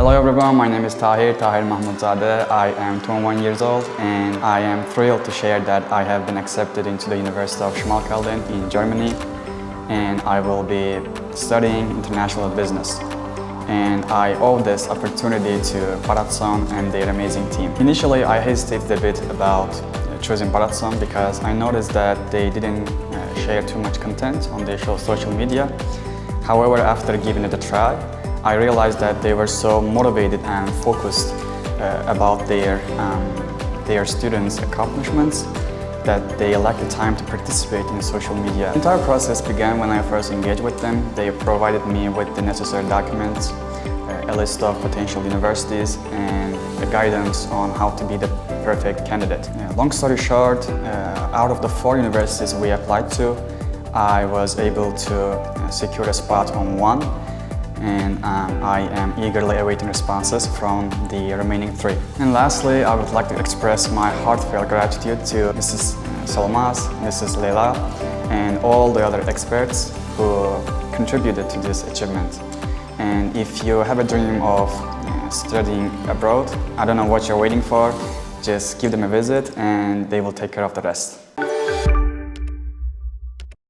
Hello everyone, my name is Tahir Mahmudzadə. I am 21 years old and I am thrilled to share that I have been accepted into the University of Schmalkalden in Germany, and I will be studying international business. And I owe this opportunity to Barattson and their amazing team. Initially, I hesitated a bit about choosing Barattson because I noticed that they didn't share too much content on their social media. However, after giving it a try, I realized that they were so motivated and focused about their students' accomplishments that they lacked the time to participate in social media. The entire process began when I first engaged with them. They provided me with the necessary documents, a list of potential universities, and the guidance on how to be the perfect candidate. Long story short, out of the 4 universities we applied to, I was able to secure a spot on one, and I am eagerly awaiting responses from the remaining 3. And lastly, I would like to express my heartfelt gratitude to Mrs. Solmaz, Mrs. Leila, and all the other experts who contributed to this achievement. And if you have a dream of studying abroad, I don't know what you're waiting for, just give them a visit and they will take care of the rest.